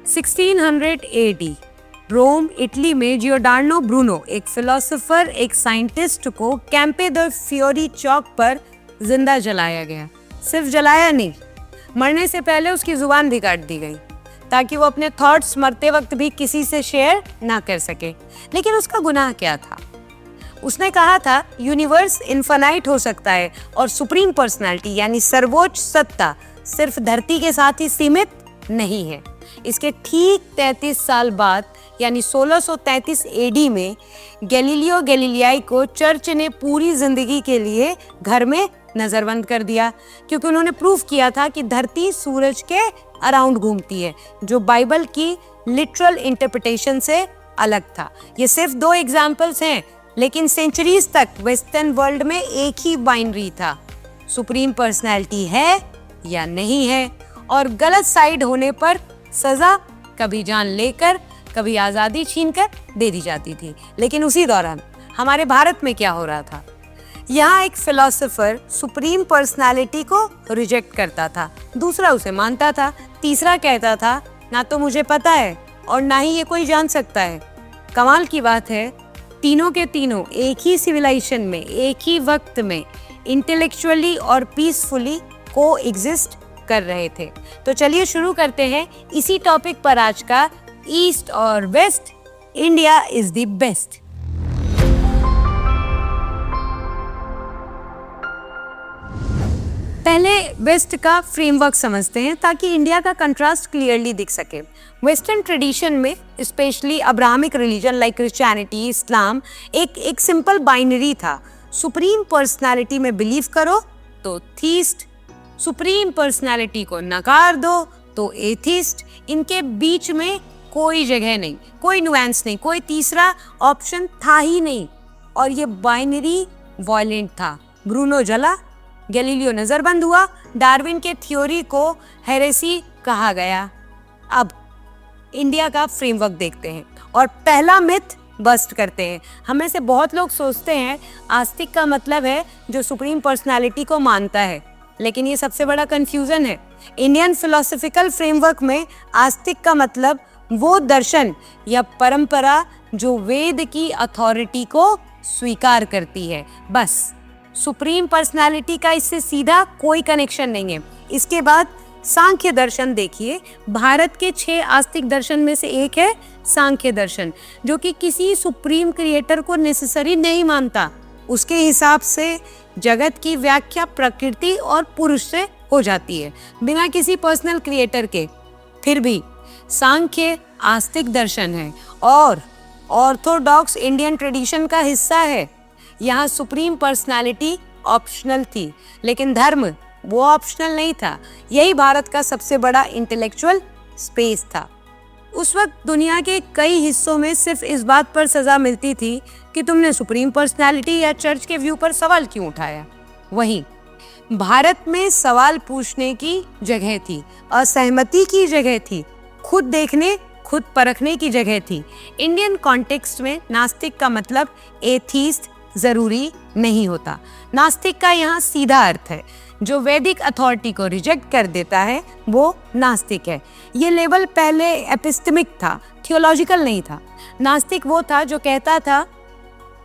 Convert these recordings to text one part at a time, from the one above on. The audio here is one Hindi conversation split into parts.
1600 AD रोम, इटली में जियोडार्नो ब्रूनो, एक फिलोसोफर, एक साइंटिस्ट को कैंपे द फियोरी चौक पर जिंदा जलाया गया। सिर्फ जलाया नहीं, मरने से पहले उसकी जुबान भी काट दी गई ताकि वो अपने थॉट्स मरते वक्त भी किसी से शेयर ना कर सके। लेकिन उसका गुनाह क्या था? उसने कहा था यूनिवर्स इन्फिनाइट हो सकता है और सुप्रीम पर्सनालिटी यानी सर्वोच्च सत्ता सिर्फ धरती के साथ ही सीमित नहीं है। इसके ठीक 33 साल बाद यानी 1633 एडी में गैलीलियो गैलीलियाई को चर्च ने पूरी जिंदगी के लिए घर में नजरबंद कर दिया, क्योंकि उन्होंने प्रूफ किया था कि धरती सूरज के अराउंड घूमती है, जो बाइबल की लिटरल इंटरप्रिटेशन से अलग था। ये सिर्फ 2 एग्जाम्पल्स हैं, लेकिन सेंचुरीज तक वेस्टर्न वर्ल्ड में एक ही बाइनरी था, सुप्रीम पर्सनैलिटी है या नहीं है, और गलत साइड होने पर सजा कभी जान लेकर कभी आज़ादी छीनकर दे दी जाती थी। लेकिन उसी दौरान हमारे भारत में क्या हो रहा था? यहाँ एक फिलोसोफर सुप्रीम पर्सनालिटी को रिजेक्ट करता था, दूसरा उसे मानता था, तीसरा कहता था ना तो मुझे पता है और ना ही ये कोई जान सकता है। कमाल की बात है, तीनों के तीनों एक ही सिविलाइजेशन में एक ही वक्त में इंटेलेक्चुअली और पीसफुली को एग्जिस्ट कर रहे थे। तो चलिए शुरू करते हैं इसी टॉपिक पर आज का ईस्ट और west, India is the best. पहले वेस्ट का फ्रेमवर्क समझते हैं ताकि इंडिया का कंट्रास्ट क्लियरली दिख सके। वेस्टर्न ट्रेडिशन में specially Abrahamic religion like Christianity, Islam एक सिंपल बाइनरी था। सुप्रीम पर्सनालिटी में बिलीव करो तो थीस्ट, सुप्रीम पर्सनालिटी को नकार दो तो एथिस्ट। इनके बीच में कोई जगह नहीं, कोई नुएंस नहीं, कोई तीसरा ऑप्शन था ही नहीं, और ये बाइनरी वायलेंट था। ब्रूनो जला, गैलीलियो नजरबंद हुआ, डार्विन के थ्योरी को हेरेसी कहा गया। अब इंडिया का फ्रेमवर्क देखते हैं और पहला मिथ बस्ट करते हैं। हमें से बहुत लोग सोचते हैं आस्तिक का मतलब है जो सुप्रीम पर्सनालिटी को मानता है, लेकिन ये सबसे बड़ा कंफ्यूजन है। इंडियन फिलोसॉफिकल फ्रेमवर्क में आस्तिक का मतलब वो दर्शन या परंपरा जो वेद की अथॉरिटी को स्वीकार करती है, बस। सुप्रीम पर्सनालिटी का इससे सीधा कोई कनेक्शन नहीं है। इसके बाद सांख्य दर्शन देखिए। भारत के 6 आस्तिक दर्शन में से एक है सांख्य दर्शन, जो कि किसी सुप्रीम क्रिएटर को नेसेसरी नहीं मानता। उसके हिसाब से जगत की व्याख्या प्रकृति और पुरुष से हो जाती है, बिना किसी पर्सनल क्रिएटर के। फिर भी सांख्य आस्तिक दर्शन है और ऑर्थोडॉक्स इंडियन ट्रेडिशन का हिस्सा है। यहाँ सुप्रीम पर्सनालिटी ऑप्शनल थी, लेकिन धर्म वो ऑप्शनल नहीं था। यही भारत का सबसे बड़ा इंटेलेक्चुअल स्पेस था। उस वक्त दुनिया के कई हिस्सों में सिर्फ इस बात पर सजा मिलती थी कि तुमने सुप्रीम पर्सनालिटी या चर्च के व्यू पर सवाल क्यों उठाया। वहीं भारत में सवाल पूछने की जगह थी, असहमति की जगह थी, खुद देखने खुद परखने की जगह थी। इंडियन कॉन्टेक्स्ट में नास्तिक का मतलब एथीस्ट जरूरी नहीं होता। नास्तिक का यहाँ सीधा अर्थ है, जो वैदिक अथॉरिटी को रिजेक्ट कर देता है वो नास्तिक है। ये लेवल पहले एपिस्टेमिक था, थियोलॉजिकल नहीं था। नास्तिक वो था जो कहता था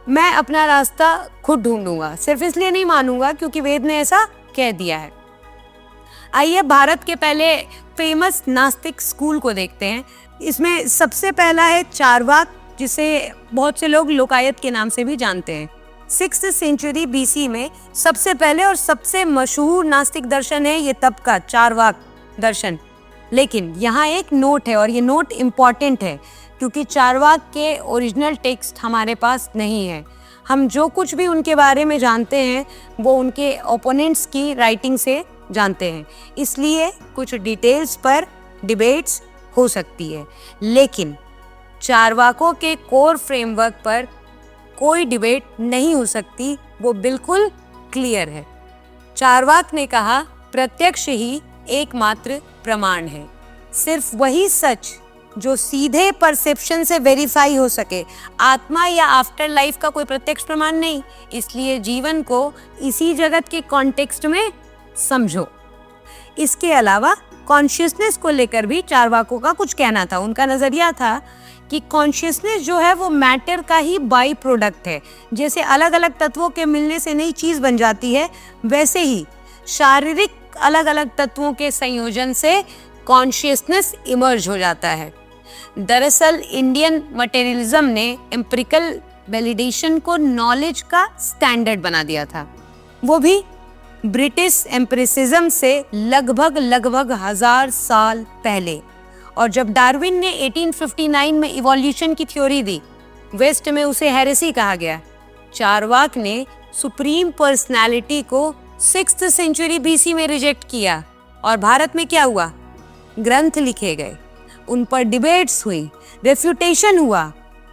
मैं अपना रास्ता खुद ढूंढूंगा, सिर्फ इसलिए नहीं मानूंगा क्योंकि वेद ने ऐसा कह दिया है। आइए भारत के पहले फेमस नास्तिक स्कूल को देखते हैं। इसमें सबसे पहला है चारवाक, जिसे बहुत से लोग लोकायत के नाम से भी जानते हैं। 6th सेंचुरी BC में सबसे पहले और सबसे मशहूर नास्तिक दर्शन है ये तब का चारवाक दर्शन। लेकिन यहाँ एक नोट है और ये नोट इम्पॉर्टेंट है क्योंकि चारवाक के ओरिजिनल टेक्स्ट हमारे पास नहीं है। हम जो कुछ भी उनके बारे में जानते हैं वो उनके ओपोनेंट्स की राइटिंग से जानते हैं, इसलिए कुछ डिटेल्स पर डिबेट्स हो सकती है। लेकिन चारवाकों के कोर फ्रेमवर्क पर कोई डिबेट नहीं हो सकती, वो बिल्कुल क्लियर है। चारवाक ने कहा प्रत्यक्ष ही एकमात्र प्रमाण है, सिर्फ वही सच जो सीधे परसेप्शन से वेरीफाई हो सके। आत्मा या आफ्टर लाइफ का कोई प्रत्यक्ष प्रमाण नहीं, इसलिए जीवन को इसी जगत के कॉन्टेक्स्ट में समझो। इसके अलावा कॉन्शियसनेस को लेकर भी चारवाकों का कुछ कहना था। उनका नजरिया था कि कॉन्शियसनेस जो है वो मैटर का ही बाई प्रोडक्ट है। जैसे अलग अलग तत्वों के मिलने से नई चीज बन जाती है, वैसे ही शारीरिक अलग अलग तत्वों के संयोजन से कॉन्शियसनेस इमर्ज हो जाता है। दरअसल इंडियन मटेरियलिज्म ने एम्पिरिकल वैलिडेशन को नॉलेज का स्टैंडर्ड बना दिया था, वो भी ब्रिटिश एम्पिरिसिज्म से लगभग 1000 साल पहले। और जब डार्विन ने 1859 में इवोल्यूशन की थ्योरी दी, वेस्ट में उसे हेरेसी कहा गया। चारवाक ने सुप्रीम पर्सनालिटी को 6th सेंचुरी बीसी में रिजेक्ट किया और भारत में क्या हुआ? ग्रंथ लिखे गए, उन पर डिबेट्स हुई, रेफ्यूटेशन हुआ,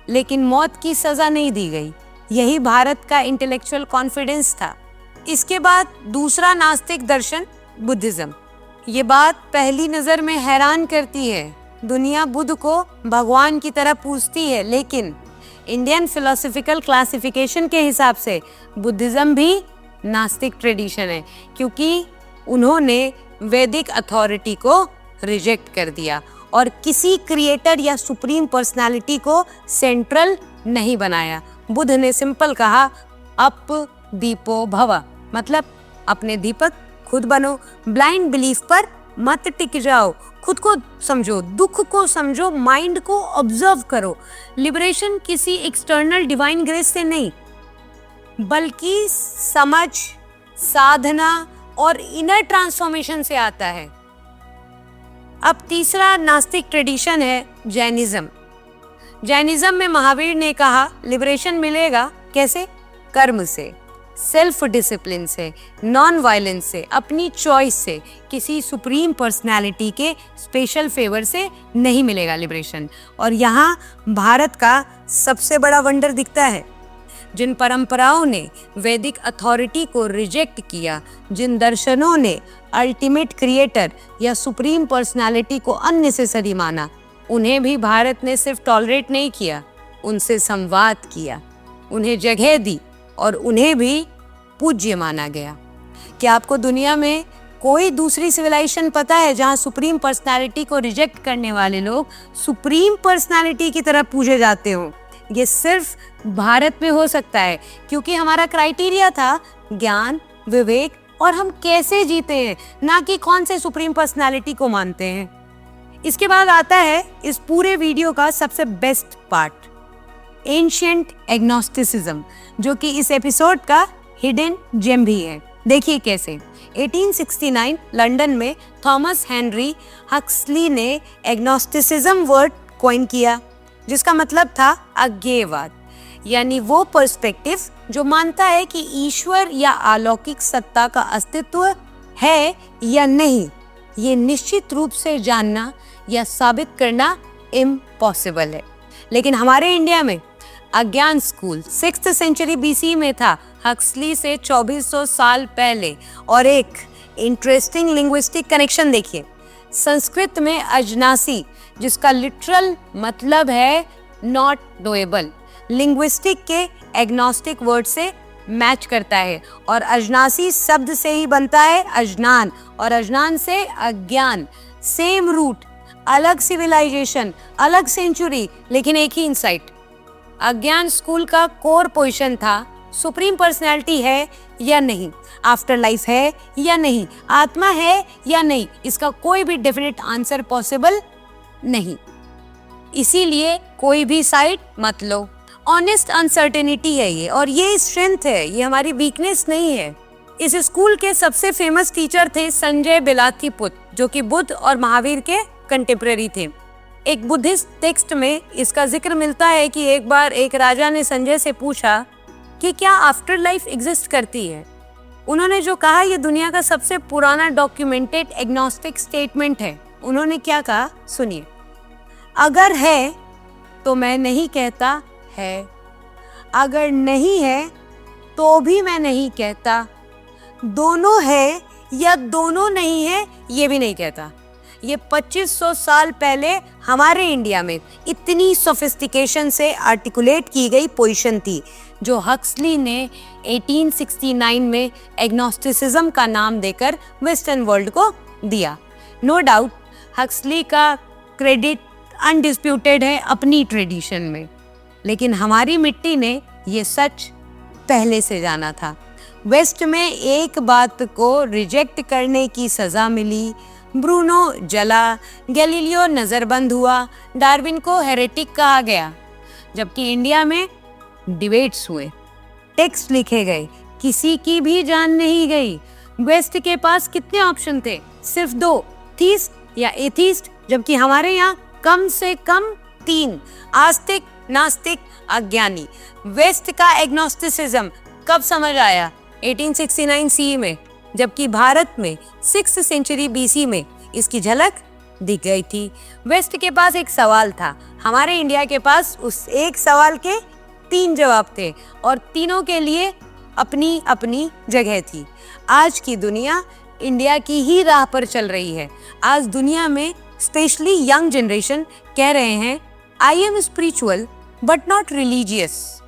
लेकिन मौत की सजा नहीं दी गई। यही भारत का इंटेलेक्चुअल कॉन्फिडेंस था। इसके बाद दूसरा नास्तिक दर्शन बुद्धिज्म। ये बात पहली नजर में हैरान करती है। दुनिया बुद्ध को भगवान की तरह पूजती है, लेकिन इंडियन फिलोसॉफिकल क्लासिफिकेशन के हिसाब से बुद्धिज्म भी नास्तिक ट्रेडिशन है, क्योंकि उन्होंने वैदिक अथॉरिटी को रिजेक्ट कर दिया और किसी क्रिएटर या सुप्रीम पर्सनालिटी को सेंट्रल नहीं बनाया। बुद्ध ने सिंपल कहा, अप दीपो भव, मतलब अपने दीपक खुद बनो। ब्लाइंड बिलीफ पर मत टिक जाओ, खुद को समझो, दुख को समझो, माइंड को ऑब्जर्व करो। लिबरेशन किसी एक्सटर्नल डिवाइन ग्रेस से नहीं, बल्कि समझ, साधना और इनर ट्रांसफॉर्मेशन से आता है। अब तीसरा नास्तिक ट्रेडिशन है जैनिज्म। जैनिज्म में महावीर ने कहा लिबरेशन मिलेगा कैसे? कर्म से, सेल्फ डिसिप्लिन से, नॉन वायलेंस से, अपनी चॉइस से, किसी सुप्रीम पर्सनालिटी के स्पेशल फेवर से नहीं मिलेगा लिबरेशन। और यहाँ भारत का सबसे बड़ा वंडर दिखता है। जिन परंपराओं ने वैदिक अथॉरिटी को रिजेक्ट किया, जिन दर्शनों ने अल्टीमेट क्रिएटर या सुप्रीम पर्सनालिटी को अननेसेसरी माना, उन्हें भी भारत ने सिर्फ टॉलरेट नहीं किया, उनसे संवाद किया, उन्हें जगह दी और उन्हें भी पूज्य माना गया। क्या आपको दुनिया में कोई दूसरी सिविलाइजेशन पता है जहां सुप्रीम पर्सनालिटी को रिजेक्ट करने वाले लोग सुप्रीम पर्सनालिटी की तरह पूजे जाते हो? ये सिर्फ भारत में हो सकता है, क्योंकि हमारा क्राइटेरिया था ज्ञान, विवेक और हम कैसे जीते हैं, ना कि कौन से सुप्रीम पर्सनालिटी को मानते हैं। इसके बाद आता है इस पूरे वीडियो का सबसे बेस्ट पार्ट, एंशिएंट एग्नोस्टिसिज्म, जो कि इस एपिसोड का हिडन जेम भी है। देखिए कैसे। 1869 लंदन में थॉमस हेनरी हक्सली ने एग्नोस्टिसिज्म वर्ड कॉइन किया, जिसका मतलब था अज्ञेयवाद, यानी वो पर्सपेक्टिव जो मानता है कि ईश्वर या अलौकिक सत्ता का अस्तित्व है या नहीं, ये निश्चित रूप से जानना या साबित करना इम्पॉसिबल है। लेकिन हमारे इंडिया में अज्ञान स्कूल 6th सेंचुरी बीसी में था, हक्सली से 2400 साल पहले। और एक इंटरेस्टिंग लिंग्विस्टिक कनेक्शन देखिए, संस्कृत में अजनासी, जिसका लिटरल मतलब है नॉट नोएबल, लिंग्विस्टिक के एग्नोस्टिक वर्ड से मैच करता है। और अजनासी शब्द से ही बनता है अजनान, और अजनान से अज्ञान। सेम रूट, अलग सिविलाइजेशन, अलग सेंचुरी, लेकिन एक ही इंसाइट। अज्ञान स्कूल का कोर पोजीशन था सुप्रीम पर्सनैलिटी है या नहीं, आफ्टर लाइफ है या नहीं, आत्मा है या नहीं, इसका कोई भी डेफिनेट आंसर पॉसिबल नहीं। इसीलिए कोई भी साइड मत लो। ऑनेस्ट अनसर्टेनिटी है ये, और ये स्ट्रेंथ है, ये हमारी वीकनेस नहीं है। इस स्कूल के सबसे फेमस टीचर थे संजय बेलाथीपुत्र, जो कि बुद्ध और महावीर के कंटेम्पररी थे। एक बुद्धिस्ट टेक्स्ट में इसका जिक्र मिलता है कि एक बार एक राजा ने संजय से पूछा कि क्या आफ्टर लाइफ एग्जिस्ट करती है। उन्होंने जो कहा, ये दुनिया का सबसे पुराना डॉक्यूमेंटेड एग्नोस्टिक स्टेटमेंट है। उन्होंने क्या कहा, सुनिए, अगर है तो मैं नहीं कहता है, अगर नहीं है तो भी मैं नहीं कहता, दोनों है या दोनों नहीं है ये भी नहीं कहता। ये 2500 साल पहले हमारे इंडिया में इतनी सोफिस्टिकेशन से आर्टिकुलेट की गई पोजीशन थी, जो हक्सली ने 1869 में एग्नोस्टिसिज्म का नाम देकर वेस्टर्न वर्ल्ड को दिया। नो डाउट हक्सली का क्रेडिट अनडिस्प्यूटेड है अपनी ट्रेडिशन में, लेकिन हमारी मिट्टी ने ये सच पहले से जाना था। वेस्ट में एक बात को रिजेक्ट करने की सज़ा मिली, ब्रूनो जला, गैलीलियो नज़रबंद हुआ, डार्विन को हेरेटिक कहा गया। जबकि इंडिया में डिबेट्स हुए, टेक्स्ट लिखे गए, किसी की भी जान नहीं गई। वेस्ट के पास कितने ऑप्शन थे? सिर्फ 2, थीस्ट या एथीस्ट, जबकि हमारे यहाँ कम से कम 3, आस्तिक, नास्तिक, अज्ञानी। वेस्ट का एग्नोस्टिसिज्म कब समझ आया? 1869 CE में, जबकि भारत में 6th सेंचुरी BC में इसकी झलक दिख गई थी। वेस्ट के पास एक सवाल था, हमारे इंडिया के पास उस एक सवाल के 3 जवाब थे और तीनों के लिए अपनी अपनी जगह थी। आज की दुनिया इंडिया की ही राह पर चल रही है। आज दुनिया में स्पेशली यंग जनरेशन कह रहे हैं I am spiritual but not religious,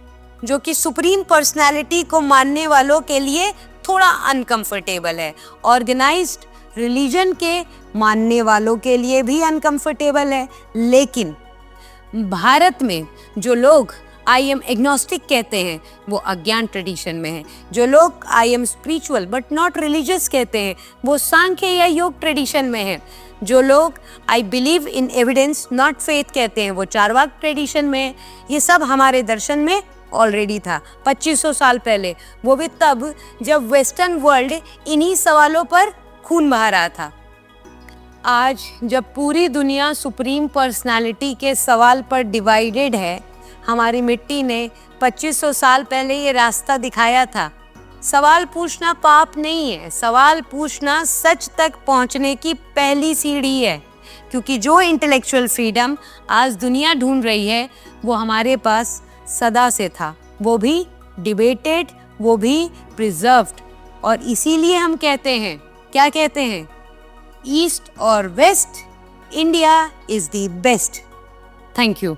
जो कि सुप्रीम पर्सनालिटी को मानने वालों के लिए थोड़ा अनकंफर्टेबल है। ऑर्गेनाइज्ड रिलीजन के मानने वालों के लिए भी अनकंफर्टेबल है। लेकिन भारत में जो लोग आई एम एग्नोस्टिक कहते हैं वो अज्ञान ट्रेडिशन में है। जो लोग I am spiritual but not religious कहते हैं वो सांख्य या योग ट्रेडिशन में है। जो लोग I believe in evidence not faith कहते हैं वो चारवाक ट्रेडिशन में है। ये सब हमारे दर्शन में ऑलरेडी था 2500 साल पहले, वो भी तब जब वेस्टर्न वर्ल्ड इन्हीं सवालों पर खून बहा रहा था। आज जब पूरी दुनिया सुप्रीम पर्सनालिटी के सवाल पर डिवाइडेड है, हमारी मिट्टी ने 2500 साल पहले ये रास्ता दिखाया था। सवाल पूछना पाप नहीं है, सवाल पूछना सच तक पहुंचने की पहली सीढ़ी है। क्योंकि जो इंटेलेक्चुअल फ्रीडम आज दुनिया ढूंढ रही है वो हमारे पास सदा से था, वो भी डिबेटेड, वो भी प्रिजर्व्ड। और इसीलिए हम कहते हैं, क्या कहते हैं? ईस्ट और west, India is the best. Thank you.